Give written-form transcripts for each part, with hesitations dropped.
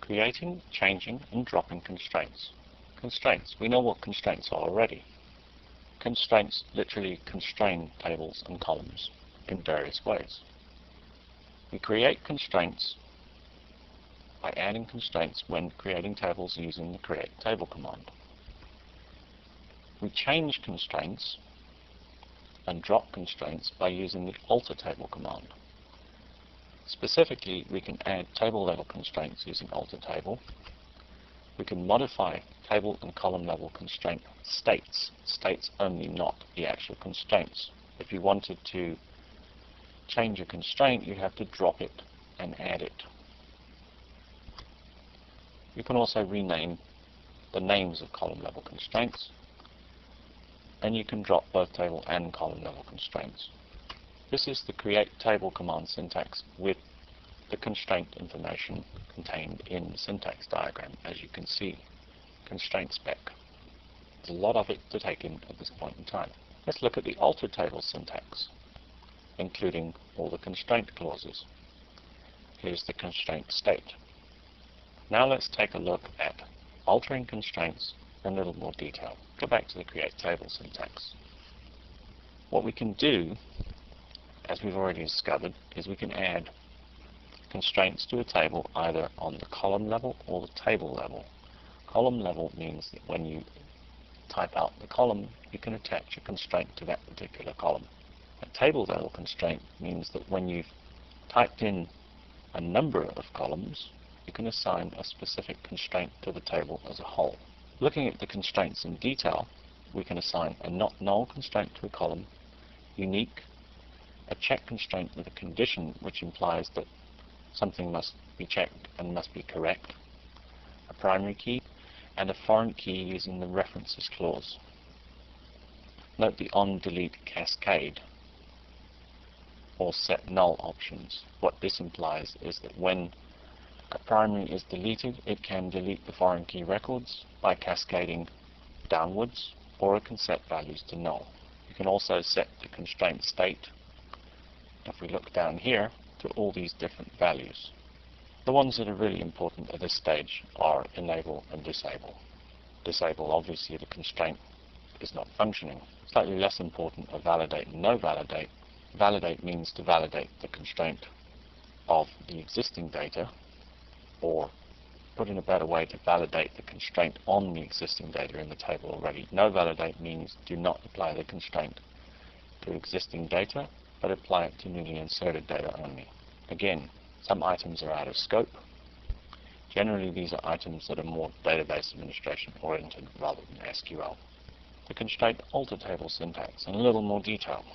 Creating, changing, and dropping constraints. Constraints. We know what constraints are already. Constraints literally constrain tables and columns in various ways. We create constraints by adding constraints when creating tables using the create table command. We change constraints and drop constraints by using the alter table command. Specifically, we can add table level constraints using alter table. We can modify table and column level constraint states only, not the actual constraints. If you wanted to change a constraint, you have to drop it and add it. You can also rename the names of column level constraints, and you can drop both table and column level constraints. This is the create table command syntax with the constraint information contained in the syntax diagram, as you can see. Constraint spec. There's a lot of it to take in at this point in time. Let's look at the alter table syntax, including all the constraint clauses. Here's the constraint state. Now let's take a look at altering constraints in a little more detail. Go back to the create table syntax. What we can do, as we've already discovered, is we can add constraints to a table either on the column level or the table level. Column level means that when you type out the column, you can attach a constraint to that particular column. A table level constraint means that when you've typed in a number of columns, you can assign a specific constraint to the table as a whole. Looking at the constraints in detail, we can assign a not null constraint to a column, unique, a check constraint with a condition which implies that something must be checked and must be correct, a primary key, and a foreign key using the references clause. Note the on-delete cascade or set null options. What this implies is that when a primary is deleted, it can delete the foreign key records by cascading downwards, or it can set values to null. You can also set the constraint state, if we look down here, to all these different values. The ones that are really important at this stage are enable and disable. Disable, obviously, the constraint is not functioning. Slightly less important are validate and no validate. Validate means to validate the constraint of the existing data, or put in a better way, to validate the constraint on the existing data in the table already. No validate means do not apply the constraint to existing data, but apply it to newly inserted data only. Again, some items are out of scope. Generally, these are items that are more database administration oriented rather than SQL. The constraint alter table syntax in a little more detail.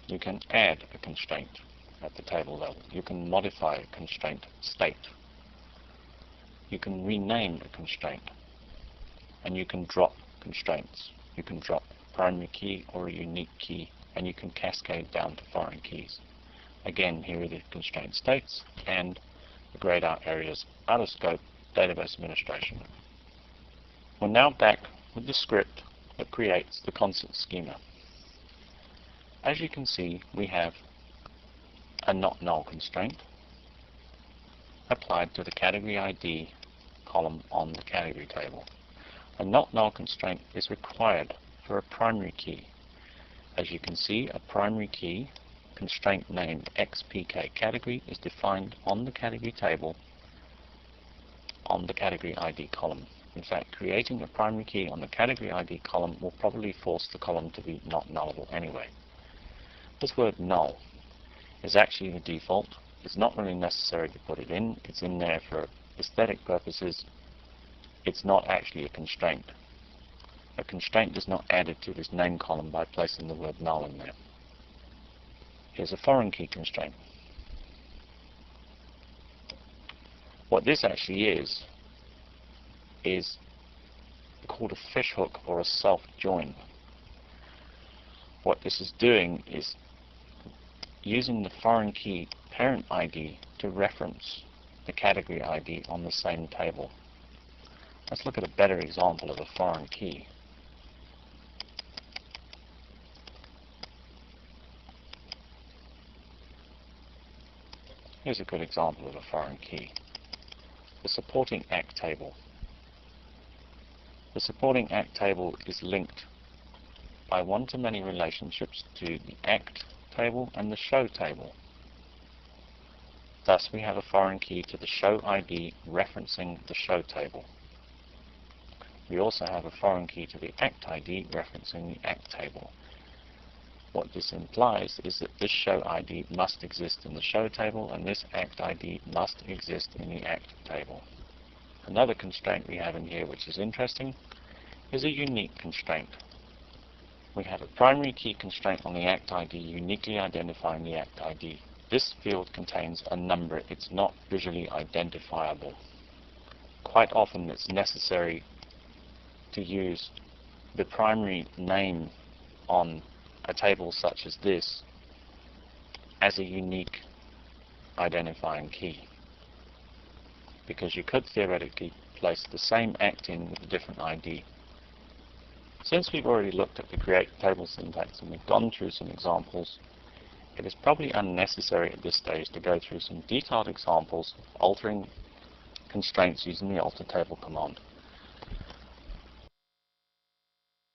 You can add a constraint at the table level. You can modify a constraint state. You can rename a constraint, and you can drop constraints. You can drop a primary key or a unique key, and you can cascade down to foreign keys. Again, here are the constraint states and the grayed out areas out of scope, database administration. We're now back with the script that creates the constant schema. As you can see, we have a not null constraint applied to the category ID column on the category table. A not null constraint is required for a primary key. As you can see, a primary key constraint named xpk category is defined on the category table on the category ID column. In fact, creating a primary key on the category ID column will probably force the column to be not nullable anyway. This word null is actually the default. It's not really necessary to put it in. It's in there for aesthetic purposes. It's not actually a constraint. A constraint is not added to this name column by placing the word null in there. Here's a foreign key constraint. What this actually is called a fishhook or a self-join. What this is doing is using the foreign key parent ID to reference the category ID on the same table. Let's look at a better example of a foreign key. Here's a good example of a foreign key. the supporting ACT table. The supporting ACT table is linked by one-to-many relationships to the ACT table and the show table. Thus, we have a foreign key to the show ID referencing the show table. We also have a foreign key to the ACT ID referencing the ACT table. What this implies is that this show ID must exist in the show table and this ACT ID must exist in the ACT table. Another constraint we have in here, which is interesting, is a unique constraint. We have a primary key constraint on the ACT ID uniquely identifying the ACT ID. This field contains a number. It's not visually identifiable. Quite often it's necessary to use the primary name on a table such as this as a unique identifying key, because you could theoretically place the same ACT in with a different ID. Since we've already looked at the create table syntax and we've gone through some examples, it is probably unnecessary at this stage to go through some detailed examples of altering constraints using the alter table command.